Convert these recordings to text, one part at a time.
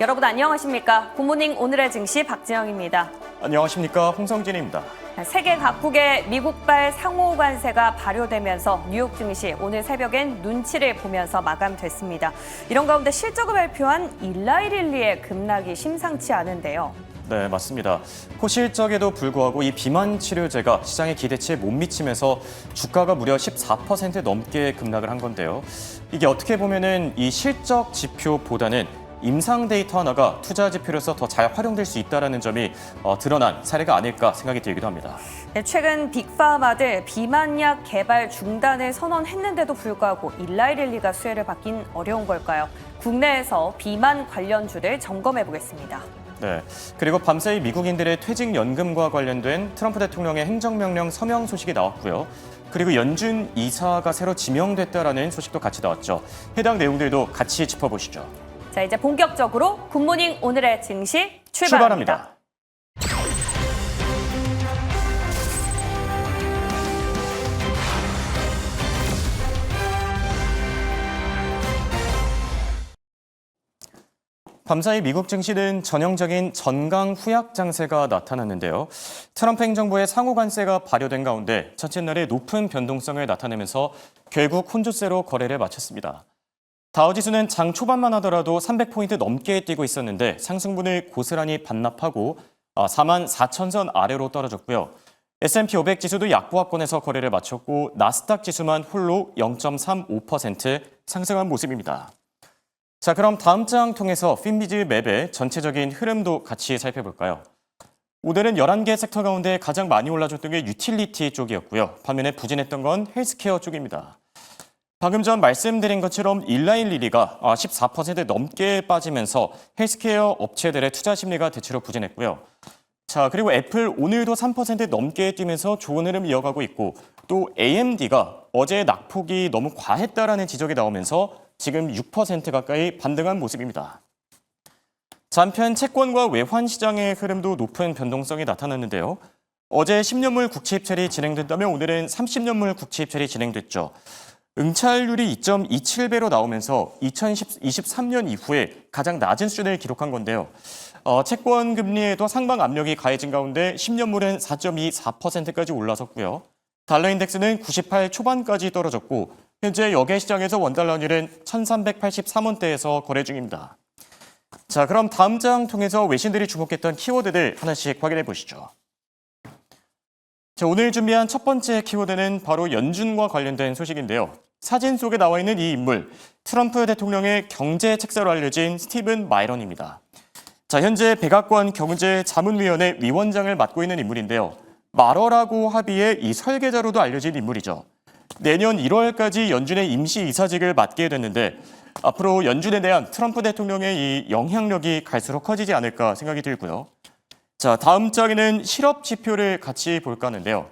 여러분 안녕하십니까? 굿모닝 오늘의 증시 박지영입니다. 안녕하십니까? 홍성진입니다. 세계 각국의 미국발 상호 관세가 발효되면서 뉴욕 증시 오늘 새벽엔 눈치를 보면서 마감됐습니다. 이런 가운데 실적을 발표한 일라이릴리의 급락이 심상치 않은데요. 네, 맞습니다. 호실적에도 불구하고 이 비만 치료제가 시장의 기대치에 못 미치면서 주가가 무려 14% 넘게 급락을 한 건데요. 이게 어떻게 보면은 이 실적 지표보다는 임상 데이터 하나가 투자 지표로서 더 잘 활용될 수 있다는 점이 드러난 사례가 아닐까 생각이 들기도 합니다. 최근 빅파마들 비만약 개발 중단을 선언했는데도 불구하고 일라이릴리가 수혜를 받긴 어려운 걸까요? 국내에서 비만 관련주를 점검해 보겠습니다. 네, 그리고 밤사이 미국인들의 퇴직연금과 관련된 트럼프 대통령의 행정명령 서명 소식이 나왔고요. 그리고 연준 이사가 새로 지명됐다라는 소식도 같이 나왔죠. 해당 내용들도 같이 짚어보시죠. 자, 이제 본격적으로 굿모닝 오늘의 증시 출발합니다. 밤사이 미국 증시는 전형적인 전강 후약 장세가 나타났는데요. 트럼프 행정부의 상호 관세가 발효된 가운데 첫째 날에 높은 변동성을 나타내면서 결국 혼조세로 거래를 마쳤습니다. 다우지수는 장 초반만 하더라도 300포인트 넘게 뛰고 있었는데 상승분을 고스란히 반납하고 44,000선 아래로 떨어졌고요. S&P 500 지수도 약보합권에서 거래를 마쳤고 나스닥 지수만 홀로 0.35% 상승한 모습입니다. 자, 그럼 다음 장 통해서 핀비즈 맵의 전체적인 흐름도 같이 살펴볼까요? 오늘은 11개 섹터 가운데 가장 많이 올라줬던 게 유틸리티 쪽이었고요. 반면에 부진했던 건 헬스케어 쪽입니다. 방금 전 말씀드린 것처럼 일라일리리가 14% 넘게 빠지면서 헬스케어 업체들의 투자 심리가 대체로 부진했고요. 자, 그리고 애플 오늘도 3% 넘게 뛰면서 좋은 흐름 이어가고 있고 또 AMD가 어제 낙폭이 너무 과했다라는 지적이 나오면서 지금 6% 가까이 반등한 모습입니다. 한편 채권과 외환 시장의 흐름도 높은 변동성이 나타났는데요. 어제 10년물 국채 입찰이 진행됐다면 오늘은 30년물 국채 입찰이 진행됐죠. 응찰률이 2.27배로 나오면서 2023년 이후에 가장 낮은 수준을 기록한 건데요. 채권 금리에도 상방 압력이 가해진 가운데 10년물은 4.24%까지 올라섰고요. 달러 인덱스는 98 초반까지 떨어졌고 현재 여객 시장에서 원달러율은 1,383원대에서 거래 중입니다. 자, 그럼 다음 장 통해서 외신들이 주목했던 키워드들 하나씩 확인해 보시죠. 자, 오늘 준비한 첫 번째 키워드는 바로 연준과 관련된 소식인데요. 사진 속에 나와 있는 이 인물, 트럼프 대통령의 경제 책사로 알려진 스티븐 마이런입니다. 자, 현재 백악관 경제자문위원회 위원장을 맡고 있는 인물인데요. 마러라고 합의의 이 설계자로도 알려진 인물이죠. 내년 1월까지 연준의 임시 이사직을 맡게 됐는데 앞으로 연준에 대한 트럼프 대통령의 이 영향력이 갈수록 커지지 않을까 생각이 들고요. 자, 다음 장에는 실업 지표를 같이 볼까 하는데요.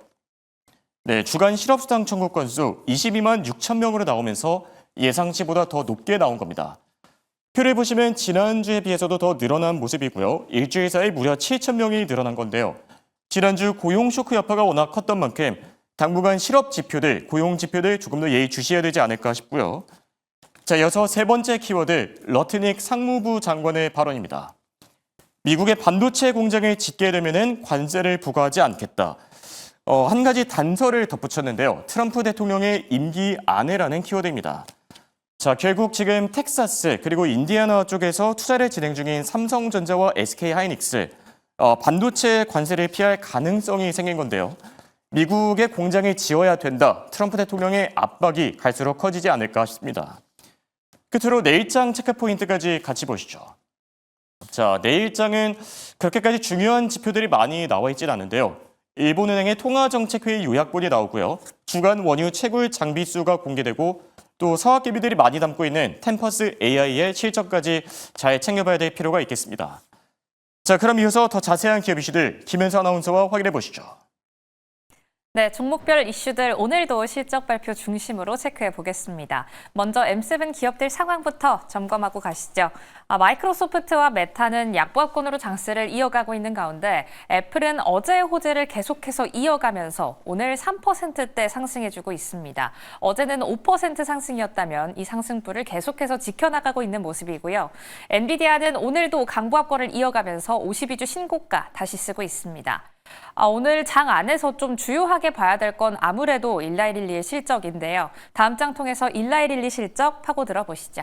네, 주간 실업수당 청구 건수 22만 6천 명으로 나오면서 예상치보다 더 높게 나온 겁니다. 표를 보시면 지난주에 비해서도 더 늘어난 모습이고요. 일주일 사이 무려 7천 명이 늘어난 건데요. 지난주 고용 쇼크 여파가 워낙 컸던 만큼 당분간 실업 지표들, 고용 지표들 조금 더 예의주시해야 되지 않을까 싶고요. 자, 이어서 세 번째 키워드, 러트닉 상무부 장관의 발언입니다. 미국의 반도체 공장을 짓게 되면은 관세를 부과하지 않겠다. 한 가지 단서를 덧붙였는데요. 트럼프 대통령의 임기 안에라는 키워드입니다. 자, 결국 지금 텍사스 그리고 인디애나 쪽에서 투자를 진행 중인 삼성전자와 SK하이닉스 반도체 관세를 피할 가능성이 생긴 건데요. 미국의 공장을 지어야 된다. 트럼프 대통령의 압박이 갈수록 커지지 않을까 싶습니다. 끝으로 내일장 체크포인트까지 같이 보시죠. 자, 내일장은 그렇게까지 중요한 지표들이 많이 나와 있진 않은데요. 일본은행의 통화정책회의 요약본이 나오고요. 주간 원유 채굴 장비수가 공개되고 또 서학기비들이 많이 담고 있는 템퍼스 AI의 실적까지 잘 챙겨봐야 될 필요가 있겠습니다. 자, 그럼 이어서 더 자세한 기업 이슈들 김현수 아나운서와 확인해 보시죠. 네, 종목별 이슈들 오늘도 실적 발표 중심으로 체크해 보겠습니다. 먼저 M7 기업들 상황부터 점검하고 가시죠. 마이크로소프트와 메타는 약보합권으로 장세를 이어가고 있는 가운데 애플은 어제의 호재를 계속해서 이어가면서 오늘 3%대 상승해주고 있습니다. 어제는 5% 상승이었다면 이 상승폭을 계속해서 지켜나가고 있는 모습이고요. 엔비디아는 오늘도 강보합권을 이어가면서 52주 신고가 다시 쓰고 있습니다. 오늘 장 안에서 좀 주요하게 봐야 될 건 아무래도 일라이릴리의 실적인데요. 다음 장 통해서 일라이릴리 실적 파고들어 보시죠.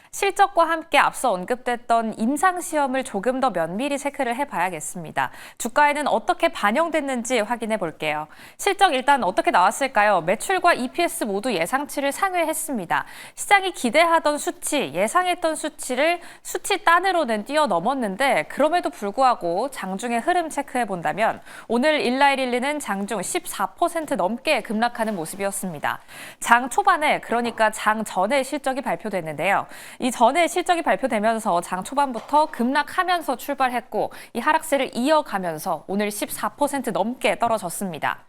실적과 함께 앞서 언급됐던 임상시험을 조금 더 면밀히 체크를 해봐야겠습니다. 주가에는 어떻게 반영됐는지 확인해 볼게요. 실적 일단 어떻게 나왔을까요? 매출과 EPS 모두 예상치를 상회했습니다. 시장이 기대하던 수치, 예상했던 수치를 수치 단으로는 뛰어넘었는데 그럼에도 불구하고 장중의 흐름 체크해 본다면 오늘 일라이릴리는 장중 14% 넘게 급락하는 모습이었습니다. 장 초반에 그러니까 장 전에 실적이 발표됐는데요. 이 전에 실적이 발표되면서 장 초반부터 급락하면서 출발했고 이 하락세를 이어가면서 오늘 14% 넘게 떨어졌습니다.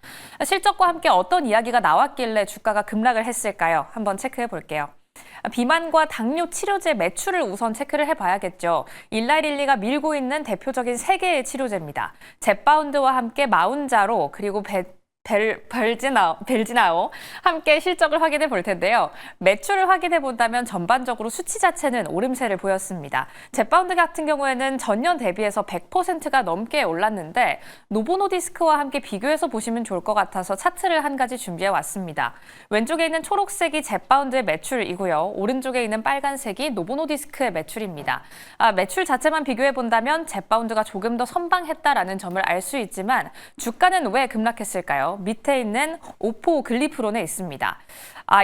실적과 함께 어떤 이야기가 나왔길래 주가가 급락을 했을까요? 한번 체크해 볼게요. 비만과 당뇨 치료제 매출을 우선 체크를 해봐야겠죠. 일라이릴리가 밀고 있는 대표적인 세 개의 치료제입니다. 젯바운드와 함께 마운자로 그리고 벨지나오 함께 실적을 확인해 볼 텐데요. 매출을 확인해 본다면 전반적으로 수치 자체는 오름세를 보였습니다. 젯바운드 같은 경우에는 전년 대비해서 100%가 넘게 올랐는데 노보노디스크와 함께 비교해서 보시면 좋을 것 같아서 차트를 한 가지 준비해 왔습니다. 왼쪽에 있는 초록색이 젯바운드의 매출이고요. 오른쪽에 있는 빨간색이 노보노디스크의 매출입니다. 매출 자체만 비교해 본다면 젯바운드가 조금 더 선방했다라는 점을 알 수 있지만 주가는 왜 급락했을까요? 밑에 있는 오포 글리프론에 있습니다.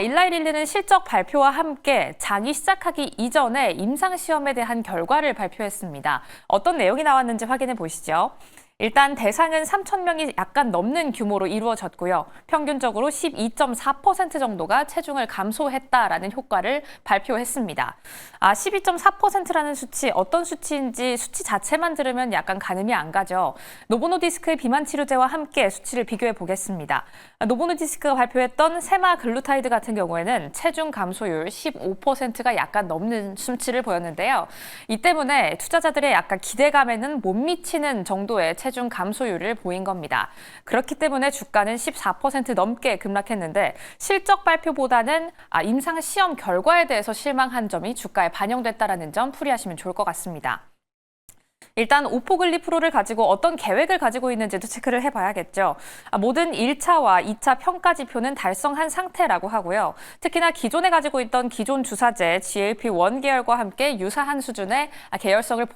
일라이릴리는 실적 발표와 함께 장이 시작하기 이전에 임상시험에 대한 결과를 발표했습니다. 어떤 내용이 나왔는지 확인해 보시죠. 일단 대상은 3,000명이 약간 넘는 규모로 이루어졌고요. 평균적으로 12.4% 정도가 체중을 감소했다라는 효과를 발표했습니다. 12.4%라는 수치, 어떤 수치인지 수치 자체만 들으면 약간 가늠이 안 가죠. 노보노디스크의 비만 치료제와 함께 수치를 비교해 보겠습니다. 노보노디스크가 발표했던 세마글루타이드 같은 경우에는 체중 감소율 15%가 약간 넘는 수치를 보였는데요. 이 때문에 투자자들의 약간 기대감에는 못 미치는 정도의 체중 감소율을 보인 겁니다. 그렇기 때문에 주가는 14% 넘게 급락했는데 실적 발표보다는 임상 시험 결과에 대해서 실망한 점이 주가에 반영됐다는 점 풀이하시면 좋을 것 같습니다. 일단 오포글리프로를 가지고 어떤 계획을 가지고 있는지도 체크를 해봐야겠죠. 모든 1차와 2차 평가 지표는 달성한 상태라고 하고요. 특히나 기존에 가지고 있던 기존 주사제 GLP-1 계열과 함께 유사한 수준의 계열성을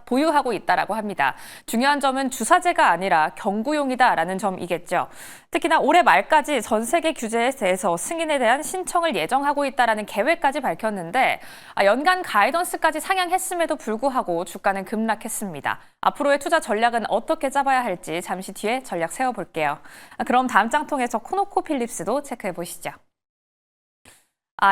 보유하고 있다라고 합니다. 중요한 점은 주사제가 아니라 경구용이다라는 점이겠죠. 특히나 올해 말까지 전 세계 규제에 대해서 승인에 대한 신청을 예정하고 있다라는 계획까지 밝혔는데 연간 가이던스까지 상향했음에도 불구하고 주가는 급락했습니다. 앞으로의 투자 전략은 어떻게 짜봐야 할지 잠시 뒤에 전략 세워볼게요. 그럼 다음 장 통해서 코노코필립스도 체크해 보시죠.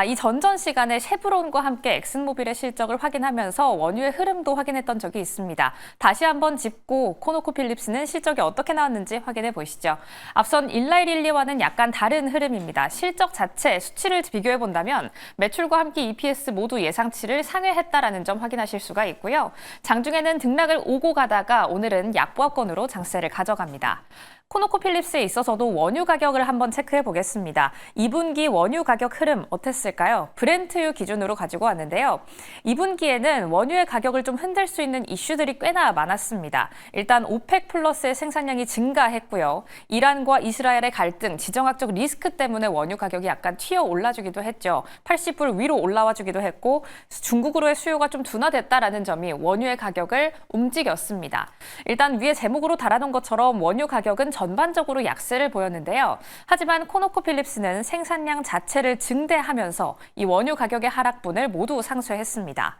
이 전전 시간에 쉐브론과 함께 엑슨모빌의 실적을 확인하면서 원유의 흐름도 확인했던 적이 있습니다. 다시 한번 짚고 코노코필립스는 실적이 어떻게 나왔는지 확인해 보시죠. 앞선 일라이릴리와는 약간 다른 흐름입니다. 실적 자체 수치를 비교해 본다면 매출과 함께 EPS 모두 예상치를 상회했다라는 점 확인하실 수가 있고요. 장중에는 등락을 오고 가다가 오늘은 약보합권으로 장세를 가져갑니다. 코노코필립스에 있어서도 원유 가격을 한번 체크해 보겠습니다. 2분기 원유 가격 흐름 어땠을까요? 브렌트유 기준으로 가지고 왔는데요. 2분기에는 원유의 가격을 좀 흔들 수 있는 이슈들이 꽤나 많았습니다. 일단 오펙 플러스의 생산량이 증가했고요. 이란과 이스라엘의 갈등, 지정학적 리스크 때문에 원유 가격이 약간 튀어 올라주기도 했죠. 80불 위로 올라와주기도 했고 중국으로의 수요가 좀 둔화됐다라는 점이 원유의 가격을 움직였습니다. 일단 위에 제목으로 달아놓은 것처럼 원유 가격은 전반적으로 약세를 보였는데요. 하지만 코노코필립스는 생산량 자체를 증대하면서 이 원유 가격의 하락분을 모두 상쇄했습니다.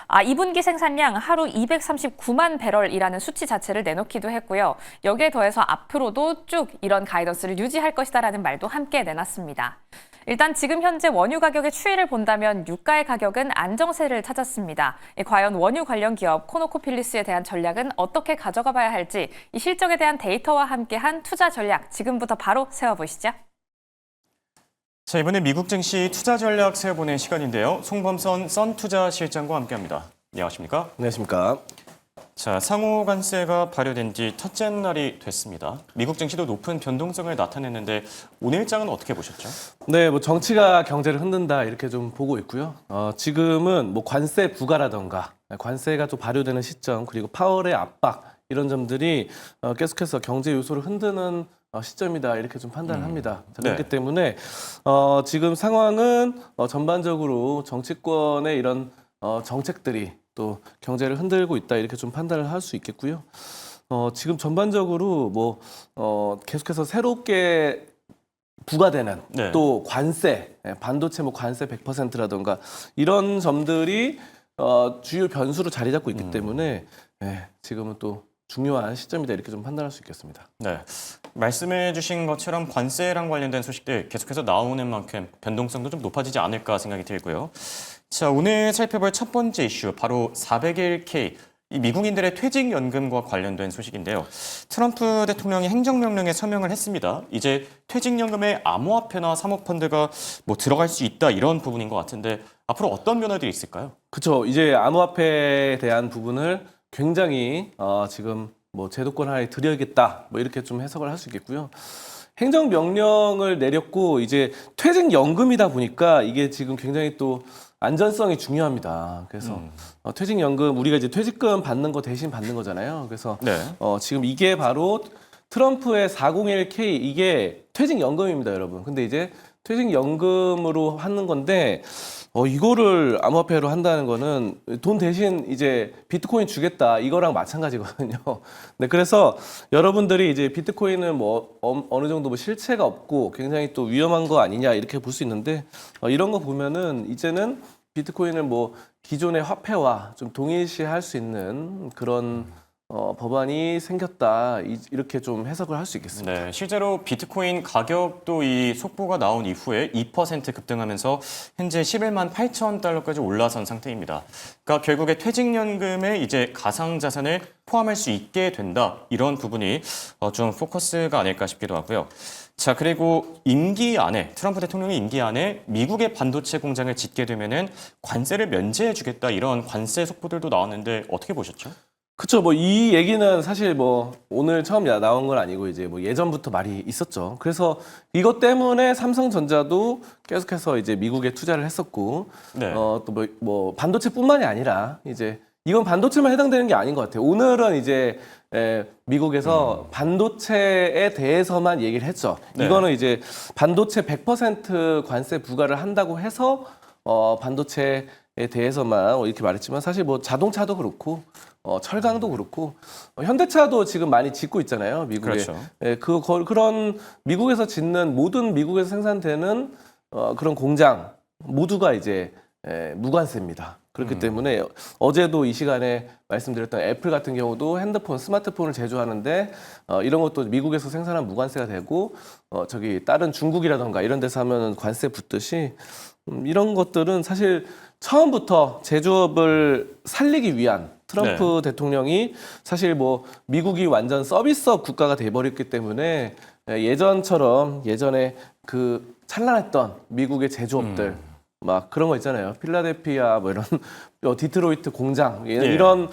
2분기 생산량 하루 239만 배럴이라는 수치 자체를 내놓기도 했고요. 여기에 더해서 앞으로도 쭉 이런 가이던스를 유지할 것이다라는 말도 함께 내놨습니다. 일단 지금 현재 원유 가격의 추이를 본다면 유가의 가격은 안정세를 찾았습니다. 과연 원유 관련 기업 코노코필리스에 대한 전략은 어떻게 가져가 봐야 할지 이 실적에 대한 데이터와 함께한 투자 전략 지금부터 바로 세워보시죠. 자, 이번에 미국 증시 투자 전략 세워보는 시간인데요. 송범선 썬투자 실장과 함께합니다. 안녕하십니까? 안녕하십니까? 자, 상호 관세가 발효된 지 첫째 날이 됐습니다. 미국 증시도 높은 변동성을 나타냈는데 오늘 일장은 어떻게 보셨죠? 네, 뭐 정치가 경제를 흔든다 이렇게 좀 보고 있고요. 지금은 뭐 관세 부과라던가 관세가 좀 발효되는 시점 그리고 파월의 압박 이런 점들이 계속해서 경제 요소를 흔드는 시점이다 이렇게 좀 판단을 합니다. 자, 그렇기 네. 때문에 지금 상황은 전반적으로 정치권의 이런 정책들이 또 경제를 흔들고 있다 이렇게 좀 판단을 할 수 있겠고요. 지금 전반적으로 뭐 계속해서 새롭게 부과되는 네. 또 관세, 반도체 뭐 관세 100%라던가 이런 점들이 주요 변수로 자리 잡고 있기 때문에 지금은 또 중요한 시점이다 이렇게 좀 판단할 수 있겠습니다. 네, 말씀해 주신 것처럼 관세랑 관련된 소식들 계속해서 나오는 만큼 변동성도 좀 높아지지 않을까 생각이 들고요. 자, 오늘 살펴볼 첫 번째 이슈 바로 401k, 이 미국인들의 퇴직연금과 관련된 소식인데요. 트럼프 대통령이 행정명령에 서명을 했습니다. 이제 퇴직연금에 암호화폐나 사모펀드가 뭐 들어갈 수 있다 이런 부분인 것 같은데 앞으로 어떤 변화들이 있을까요? 그렇죠. 이제 암호화폐에 대한 부분을 굉장히 지금 뭐 제도권 하에 들여야겠다 뭐 이렇게 좀 해석을 할 수 있겠고요. 행정명령을 내렸고 이제 퇴직연금이다 보니까 이게 지금 굉장히 또 안전성이 중요합니다. 그래서 퇴직연금 우리가 이제 퇴직금 받는 거 대신 받는 거잖아요. 그래서 네. 지금 이게 바로 트럼프의 401k 이게 퇴직연금입니다, 여러분. 근데 이제 퇴직연금으로 하는 건데 이거를 암호화폐로 한다는 거는 돈 대신 이제 비트코인 주겠다 이거랑 마찬가지거든요. 네, 그래서 여러분들이 이제 비트코인은 뭐 어느 정도 뭐 실체가 없고 굉장히 또 위험한 거 아니냐 이렇게 볼 수 있는데 이런 거 보면은 이제는 비트코인을 뭐 기존의 화폐와 좀 동일시할 수 있는 그런 법안이 생겼다 이렇게 좀 해석을 할 수 있겠습니다. 네, 실제로 비트코인 가격도 이 속보가 나온 이후에 2% 급등하면서 현재 11만 8천 달러까지 올라선 상태입니다. 그러니까 결국에 퇴직연금에 이제 가상자산을 포함할 수 있게 된다. 이런 부분이 좀 포커스가 아닐까 싶기도 하고요. 자, 그리고 임기 안에 트럼프 대통령의 임기 안에 미국의 반도체 공장을 짓게 되면은 관세를 면제해 주겠다. 이런 관세 속보들도 나왔는데 어떻게 보셨죠? 그렇죠. 뭐 이 얘기는 사실 뭐 오늘 처음 나온 건 아니고 이제 뭐 예전부터 말이 있었죠. 그래서 이것 때문에 삼성전자도 계속해서 이제 미국에 투자를 했었고, 네. 또 뭐 반도체뿐만이 아니라 이제 이건 반도체만 해당되는 게 아닌 것 같아요. 오늘은 이제 미국에서 반도체에 대해서만 얘기를 했죠. 네. 이거는 이제 반도체 100% 관세 부과를 한다고 해서 반도체에 대해서만 이렇게 말했지만 사실 뭐 자동차도 그렇고 철강도 그렇고 현대차도 지금 많이 짓고 있잖아요, 미국에. 그렇죠. 그런 미국에서 짓는 모든 미국에서 생산되는 그런 공장 모두가 이제 무관세입니다. 그렇기 때문에 어제도 이 시간에 말씀드렸던 애플 같은 경우도 핸드폰, 스마트폰을 제조하는데 이런 것도 미국에서 생산한 무관세가 되고 다른 중국이라던가 이런 데서 하면 관세 붙듯이 이런 것들은 사실 처음부터 제조업을 살리기 위한 트럼프 대통령이 사실 뭐 미국이 완전 서비스업 국가가 돼버렸기 때문에 예전에 그 찬란했던 미국의 제조업들 막 그런 거 있잖아요. 필라델피아 뭐 이런 디트로이트 공장 이런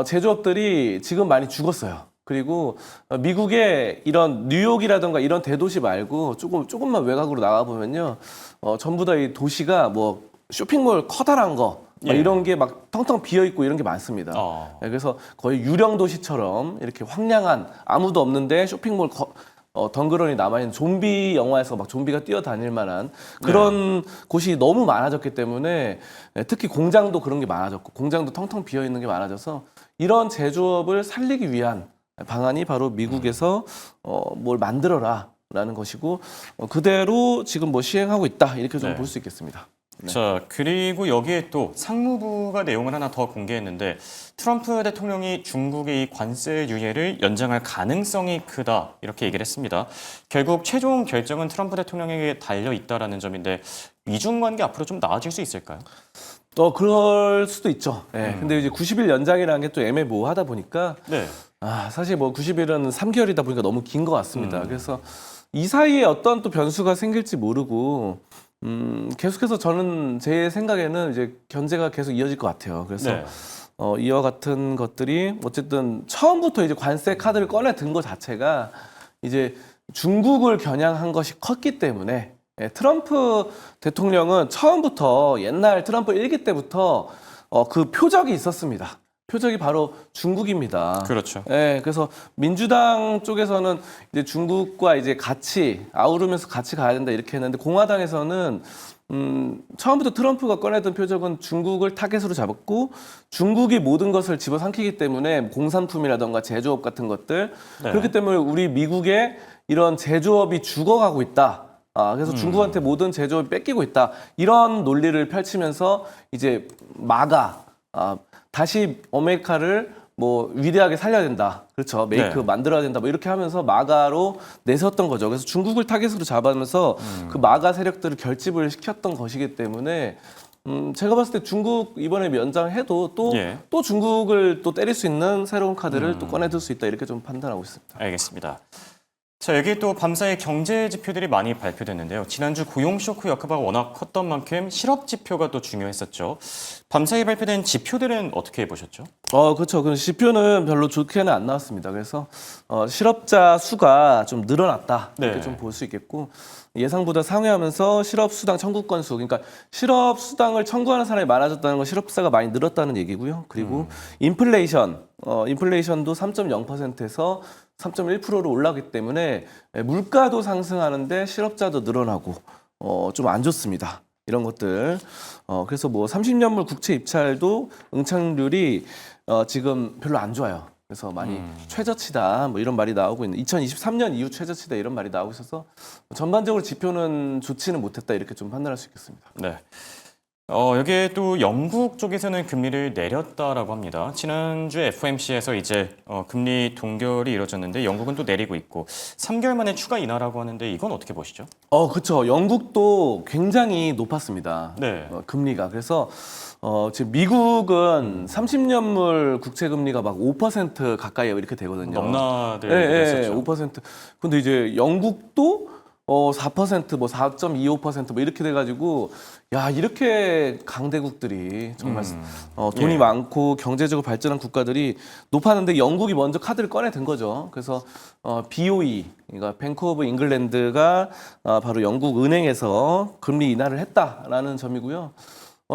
제조업들이 지금 많이 죽었어요. 그리고 미국의 이런 뉴욕이라든가 이런 대도시 말고 조금만 외곽으로 나가 보면요, 전부 다 이 도시가 뭐 쇼핑몰 커다란 거 이런 게 막 텅텅 비어 있고 이런 게 많습니다. 그래서 거의 유령 도시처럼 이렇게 황량한 아무도 없는데 쇼핑몰 덩그러니 남아있는 좀비 영화에서 막 좀비가 뛰어다닐 만한 그런 곳이 너무 많아졌기 때문에 특히 공장도 그런 게 많아졌고 공장도 텅텅 비어 있는 게 많아져서 이런 제조업을 살리기 위한 방안이 바로 미국에서 뭘 만들어라라는 것이고 그대로 지금 뭐 시행하고 있다 이렇게 좀 볼 수 있겠습니다. 자, 그리고 여기에 또 상무부가 내용을 하나 더 공개했는데 트럼프 대통령이 중국의 이 관세 유예를 연장할 가능성이 크다 이렇게 얘기를 했습니다. 결국 최종 결정은 트럼프 대통령에게 달려 있다라는 점인데 미중 관계 앞으로 좀 나아질 수 있을까요? 그럴 수도 있죠. 네. 근데 이제 90일 연장이라는 게 또 애매모호하다 보니까 네. 사실 뭐 90일은 3개월이다 보니까 너무 긴 것 같습니다. 그래서 이 사이에 어떤 또 변수가 생길지 모르고 계속해서 저는 제 생각에는 이제 견제가 계속 이어질 것 같아요. 그래서 네. 이와 같은 것들이 어쨌든 처음부터 이제 관세 카드를 꺼내 든 것 자체가 이제 중국을 겨냥한 것이 컸기 때문에 트럼프 대통령은 처음부터 옛날 트럼프 1기 때부터 그 표적이 있었습니다. 표적이 바로 중국입니다. 그렇죠. 예, 그래서 민주당 쪽에서는 이제 중국과 이제 같이 아우르면서 같이 가야 된다 이렇게 했는데 공화당에서는 처음부터 트럼프가 꺼내던 표적은 중국을 타겟으로 잡았고 중국이 모든 것을 집어삼키기 때문에 공산품이라던가 제조업 같은 것들 네. 그렇기 때문에 우리 미국의 이런 제조업이 죽어가고 있다. 그래서 중국한테 모든 제조업이 뺏기고 있다. 이런 논리를 펼치면서 이제 다시 아메리카를 뭐 위대하게 살려야 된다. 그렇죠. 메이크 네. 만들어야 된다. 뭐 이렇게 하면서 마가로 내세웠던 거죠. 그래서 중국을 타겟으로 잡으면서 그 마가 세력들을 결집을 시켰던 것이기 때문에 제가 봤을 때 중국 이번에 연장해도 또 중국을 또 때릴 수 있는 새로운 카드를 또 꺼내들 수 있다. 이렇게 좀 판단하고 있습니다. 알겠습니다. 자, 여기 또 밤사이 경제 지표들이 많이 발표됐는데요. 지난주 고용 쇼크 여파가 워낙 컸던 만큼 실업 지표가 또 중요했었죠. 밤사이 발표된 지표들은 어떻게 보셨죠? 그렇죠. 그 지표는 별로 좋게는 안 나왔습니다. 그래서 실업자 수가 좀 늘어났다 이렇게 네. 좀 볼 수 있겠고 예상보다 상회하면서 실업수당 청구 건수, 그러니까 실업수당을 청구하는 사람이 많아졌다는 건 실업자가 많이 늘었다는 얘기고요. 그리고 인플레이션도 3.0%에서 3.1%로 올라가기 때문에 물가도 상승하는데 실업자도 늘어나고 좀 안 좋습니다. 이런 것들. 그래서 뭐 30년물 국채 입찰도 응착률이 지금 별로 안 좋아요. 그래서 많이 최저치다 뭐 이런 말이 나오고 있는 2023년 이후 최저치다 이런 말이 나오고 있어서 전반적으로 지표는 좋지는 못했다 이렇게 좀 판단할 수 있겠습니다. 네. 여기에 또 영국 쪽에서는 금리를 내렸다라고 합니다. 지난주 FOMC에서 이제 금리 동결이 이루어졌는데 영국은 또 내리고 있고 3개월 만에 추가 인하라고 하는데 이건 어떻게 보시죠? 그렇죠. 영국도 굉장히 높았습니다. 네. 금리가. 그래서 지금 미국은 30년물 국채 금리가 막 5% 가까이 이렇게 되거든요. 넘나들고 네, 했었죠. 5%. 근데 이제 영국도 4%, 뭐 4.25%뭐 이렇게 돼가지고 야 이렇게 강대국들이 정말 돈이 예. 많고 경제적으로 발전한 국가들이 높았는데 영국이 먼저 카드를 꺼내든 거죠. 그래서 BOE, 그러니까 뱅크 오브 잉글랜드가 바로 영국 은행에서 금리 인하를 했다라는 점이고요.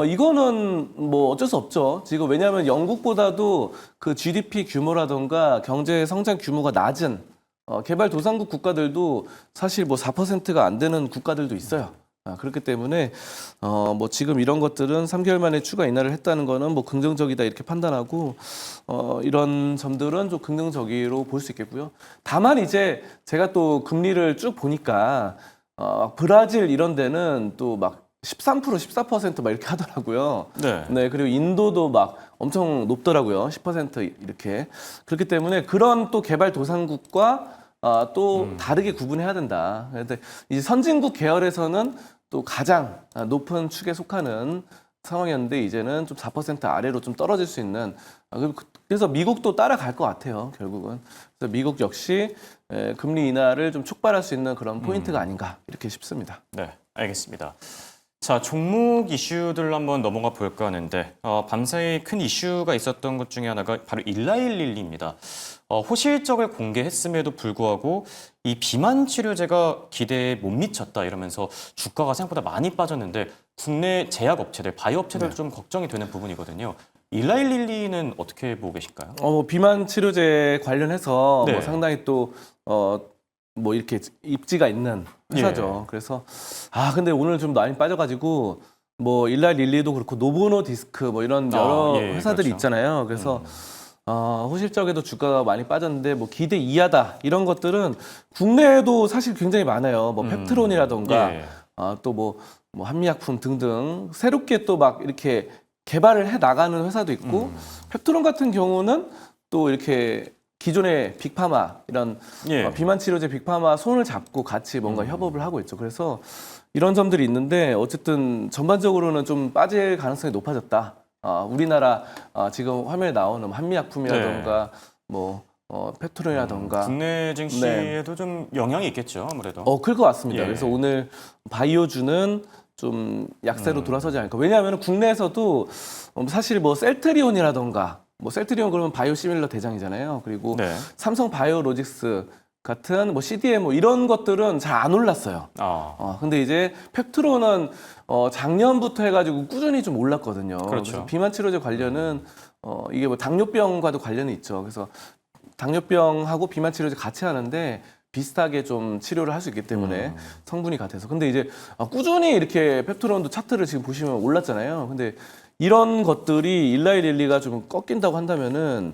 이거는 뭐 어쩔 수 없죠. 지금 왜냐하면 영국보다도 그 GDP 규모라던가 경제 성장 규모가 낮은 개발도상국 국가들도 사실 뭐 4%가 안 되는 국가들도 있어요. 그렇기 때문에 뭐 지금 이런 것들은 3개월 만에 추가 인하를 했다는 거는 뭐 긍정적이다 이렇게 판단하고 이런 점들은 좀 긍정적으로 볼 수 있겠고요. 다만 이제 제가 또 금리를 쭉 보니까 브라질 이런 데는 또 막 13%, 14%막 이렇게 하더라고요. 네. 그리고 인도도 막 엄청 높더라고요. 10% 이렇게. 그렇기 때문에 그런 또 개발도상국과 또 다르게 구분해야 된다. 근데 이제 선진국 계열에서는 또 가장 높은 축에 속하는 상황이었는데 이제는 좀 4% 아래로 좀 떨어질 수 있는 그래서 미국도 따라갈 것 같아요. 결국은. 그래서 미국 역시 금리 인하를 좀 촉발할 수 있는 그런 포인트가 아닌가 이렇게 싶습니다. 네, 알겠습니다. 자, 종목 이슈들로 한번 넘어가 볼까 하는데 밤사이 큰 이슈가 있었던 것 중에 하나가 바로 일라일릴리입니다. 호실적을 공개했음에도 불구하고 이 비만 치료제가 기대에 못 미쳤다 이러면서 주가가 생각보다 많이 빠졌는데 국내 제약 업체들, 바이오 업체들도 좀 걱정이 되는 부분이거든요. 일라일릴리는 어떻게 보고 계실까요? 비만 치료제 관련해서 네. 뭐 상당히 또 뭐 이렇게 입지가 있는 회사죠. 그래서 근데 오늘 좀 많이 빠져가지고 뭐 일라릴리도 그렇고 노보노디스크 뭐 이런 여러 회사들이 그렇죠. 있잖아요. 그래서 호실적에도 주가가 많이 빠졌는데 뭐 기대 이하다 이런 것들은 국내에도 사실 굉장히 많아요. 뭐 펩트론이라던가 또 뭐 한미약품 등등 새롭게 또 막 이렇게 개발을 해 나가는 회사도 있고 펩트론 같은 경우는 또 이렇게 기존의 빅파마 이런 예. 비만 치료제 빅파마 손을 잡고 같이 뭔가 협업을 하고 있죠. 그래서 이런 점들이 있는데 어쨌든 전반적으로는 좀 빠질 가능성이 높아졌다. 우리나라 지금 화면에 나오는 한미약품이라던가 뭐 펩트론이라던가 국내 증시에도 좀 영향이 있겠죠, 아무래도. 클 것 같습니다. 예. 그래서 오늘 바이오주는 좀 약세로 돌아서지 않을까. 왜냐하면 국내에서도 사실 뭐 셀트리온이라던가 뭐 셀트리온 그러면 바이오시밀러 대장이잖아요. 그리고 네. 삼성 바이오로직스 같은 뭐 CDMO 이런 것들은 잘 안 올랐어요. 근데 이제 펩트론은 작년부터 해가지고 꾸준히 좀 올랐거든요. 그렇죠. 그래서 비만 치료제 관련은 이게 뭐 당뇨병과도 관련이 있죠. 그래서 당뇨병하고 비만 치료제 같이 하는데 비슷하게 좀 치료를 할 수 있기 때문에 성분이 같아서. 근데 이제 꾸준히 이렇게 펩트론도 차트를 지금 보시면 올랐잖아요. 근데 이런 것들이 일라이릴리가 좀 꺾인다고 한다면은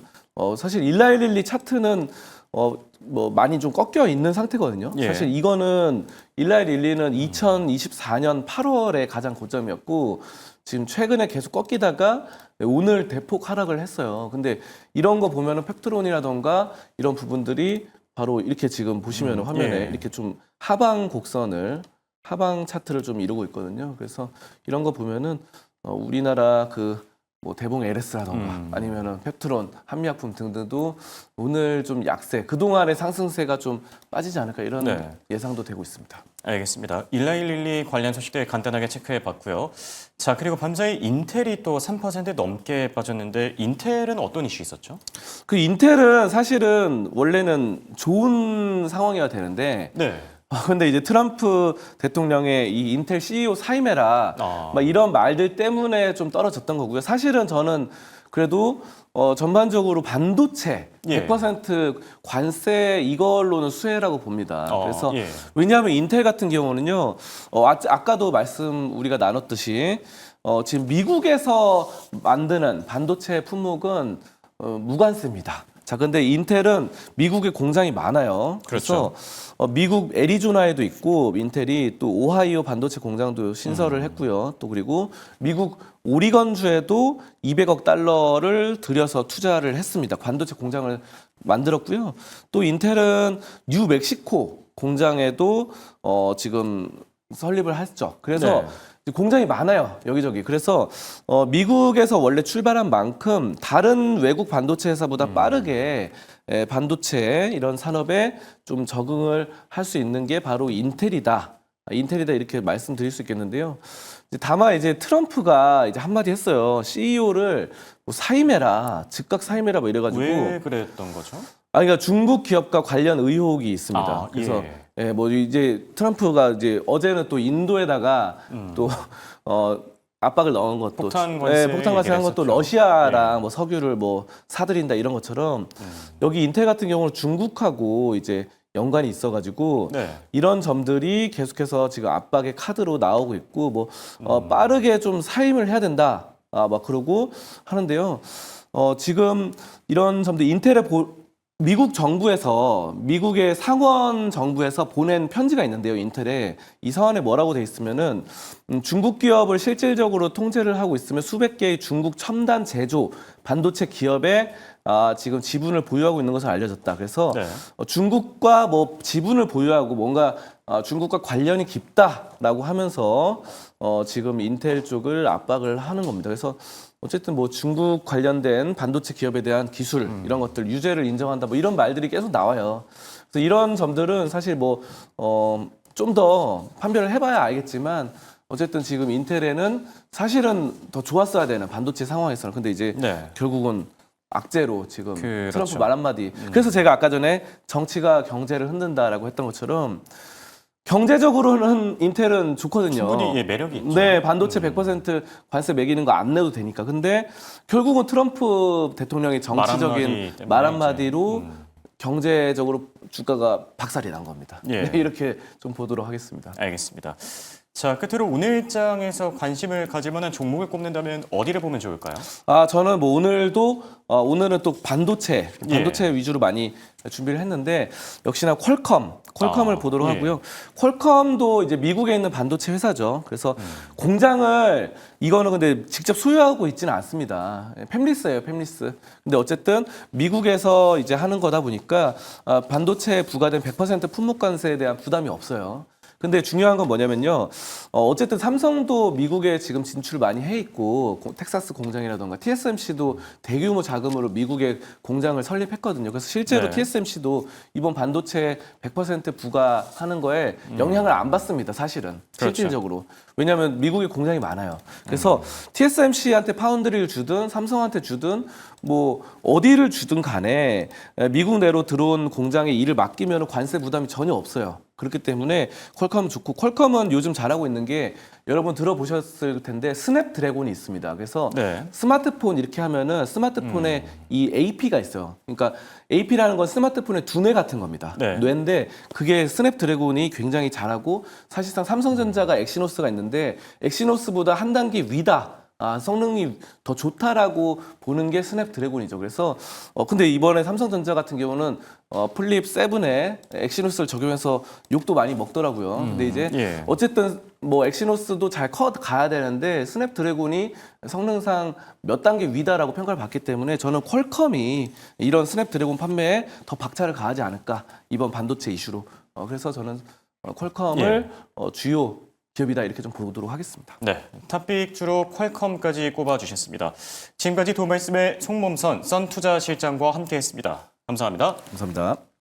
사실 일라이릴리 차트는 뭐 많이 좀 꺾여 있는 상태거든요. 예. 사실 이거는 일라이릴리는 2024년 8월에 가장 고점이었고 지금 최근에 계속 꺾이다가 오늘 대폭 하락을 했어요. 근데 이런 거 보면은 펩트론이라던가 이런 부분들이 바로 이렇게 지금 보시면 화면에 예. 이렇게 좀 하방 곡선을 하방 차트를 좀 이루고 있거든요. 그래서 이런 거 보면은 우리나라 그 뭐 대봉 LS라던가 아니면은 펩트론, 한미약품 등등도 오늘 좀 약세, 그동안의 상승세가 좀 빠지지 않을까 이런 네. 예상도 되고 있습니다. 알겠습니다. 일라일릴리 관련 소식들 간단하게 체크해 봤고요. 자, 그리고 밤사이 인텔이 또 3% 넘게 빠졌는데 인텔은 어떤 이슈 있었죠? 그 인텔은 사실은 원래는 좋은 상황이어야 되는데 네. 근데 이제 트럼프 대통령의 이 인텔 CEO 사임해라 막 이런 말들 때문에 좀 떨어졌던 거고요. 사실은 저는 그래도 전반적으로 반도체 예. 100% 관세 이걸로는 수혜라고 봅니다. 그래서 예. 왜냐하면 인텔 같은 경우는요, 아까도 말씀 우리가 나눴듯이 지금 미국에서 만드는 반도체 품목은 무관세입니다. 자, 근데 인텔은 미국에 공장이 많아요. 그래서 미국 애리조나에도 있고 인텔이 또 오하이오 반도체 공장도 신설을 했고요. 또 그리고 미국 오리건주에도 200억 달러를 들여서 투자를 했습니다. 반도체 공장을 만들었고요. 또 인텔은 뉴멕시코 공장에도 지금 설립을 했죠. 그래서 네. 공장이 많아요, 여기저기. 그래서 미국에서 원래 출발한 만큼 다른 외국 반도체 회사보다 빠르게 반도체 이런 산업에 좀 적응을 할 수 있는 게 바로 인텔이다. 이렇게 말씀드릴 수 있겠는데요. 다만 이제 트럼프가 이제 한마디 했어요. CEO를 뭐 사임해라, 즉각 사임해라 뭐 이래가지고. 왜 그랬던 거죠? 그러니까 중국 기업과 관련 의혹이 있습니다. 그래서 뭐 이제 트럼프가 이제 어제는 또 인도에다가 또 압박을 넣은 것도 폭탄 관세 한 것도 러시아랑 뭐 석유를 뭐 사들인다 이런 것처럼 여기 인텔 같은 경우는 중국하고 이제 연관이 있어가지고 네. 이런 점들이 계속해서 지금 압박의 카드로 나오고 있고 뭐 빠르게 좀 사임을 해야 된다. 막 그러고 하는데요. 지금 이런 점들 인텔의 미국 정부에서 미국의 상원 정부에서 보낸 편지가 있는데요. 인텔에 이 서한에 뭐라고 돼 있으면은 중국 기업을 실질적으로 통제를 하고 있으며 수백 개의 중국 첨단 제조 반도체 기업에 지금 지분을 보유하고 있는 것을 알려졌다. 그래서 네. 중국과 뭐 지분을 보유하고 뭔가 중국과 관련이 깊다라고 하면서 지금 인텔 쪽을 압박을 하는 겁니다. 그래서 어쨌든 뭐 중국 관련된 반도체 기업에 대한 기술 이런 것들 유죄를 인정한다 뭐 이런 말들이 계속 나와요. 그래서 이런 점들은 사실 뭐 좀 더 판별을 해봐야 알겠지만 어쨌든 지금 인텔에는 사실은 더 좋았어야 되는 반도체 상황에서는 근데 이제 네. 결국은 악재로 지금 그렇죠. 트럼프 말 한마디. 그래서 제가 아까 전에 정치가 경제를 흔든다라고 했던 것처럼 경제적으로는 인텔은 좋거든요. 충분히 매력이 있죠. 네, 반도체 100% 관세 매기는 거 안 내도 되니까. 근데 결국은 트럼프 대통령의 정치적인 말 한마디로 경제적으로 주가가 박살이 난 겁니다. 예. 네, 이렇게 좀 보도록 하겠습니다. 알겠습니다. 자, 끝으로 오늘 일장에서 관심을 가질 만한 종목을 꼽는다면 어디를 보면 좋을까요? 저는 뭐 오늘은 또 반도체 위주로 많이 준비를 했는데 역시나 퀄컴을 보도록 예. 하고요. 퀄컴도 이제 미국에 있는 반도체 회사죠. 그래서 공장을 이거는 근데 직접 소유하고 있지는 않습니다. 팹리스예요, 팹리스. 근데 어쨌든 미국에서 이제 하는 거다 보니까 반도체에 부과된 100% 품목관세에 대한 부담이 없어요. 근데 중요한 건 뭐냐면요. 어쨌든 삼성도 미국에 지금 진출 많이 해 있고 텍사스 공장이라던가 TSMC도 대규모 자금으로 미국에 공장을 설립했거든요. 그래서 실제로 네. TSMC도 이번 반도체 100% 부과하는 거에 영향을 안 받습니다. 사실은 그렇죠. 실질적으로. 왜냐하면 미국에 공장이 많아요. 그래서 TSMC한테 파운드리를 주든 삼성한테 주든 뭐 어디를 주든 간에 미국 내로 들어온 공장에 일을 맡기면 관세 부담이 전혀 없어요. 그렇기 때문에 퀄컴은 좋고 퀄컴은 요즘 잘하고 있는 게 여러분 들어보셨을 텐데 스냅드래곤이 있습니다. 그래서 네. 스마트폰 이렇게 하면은 스마트폰에 이 AP가 있어요. 그러니까 AP라는 건 스마트폰의 두뇌 같은 겁니다. 네. 뇌인데 그게 스냅드래곤이 굉장히 잘하고 사실상 삼성전자가 엑시노스가 있는데 엑시노스보다 한 단계 위다. 성능이 더 좋다라고 보는 게 스냅드래곤이죠. 그래서 근데 이번에 삼성전자 같은 경우는 플립 7에 엑시노스를 적용해서 욕도 많이 먹더라고요. 근데 이제 예. 어쨌든 뭐 엑시노스도 잘 가야 되는데 스냅드래곤이 성능상 몇 단계 위다라고 평가를 받기 때문에 저는 퀄컴이 이런 스냅드래곤 판매에 더 박차를 가하지 않을까 이번 반도체 이슈로. 그래서 저는 퀄컴을 주요 기업이다 이렇게 좀 보도록 하겠습니다. 네, 탑픽 주로 퀄컴까지 꼽아주셨습니다. 지금까지 도말씀의 송mom선 썬투자실장과 함께했습니다. 감사합니다. 감사합니다.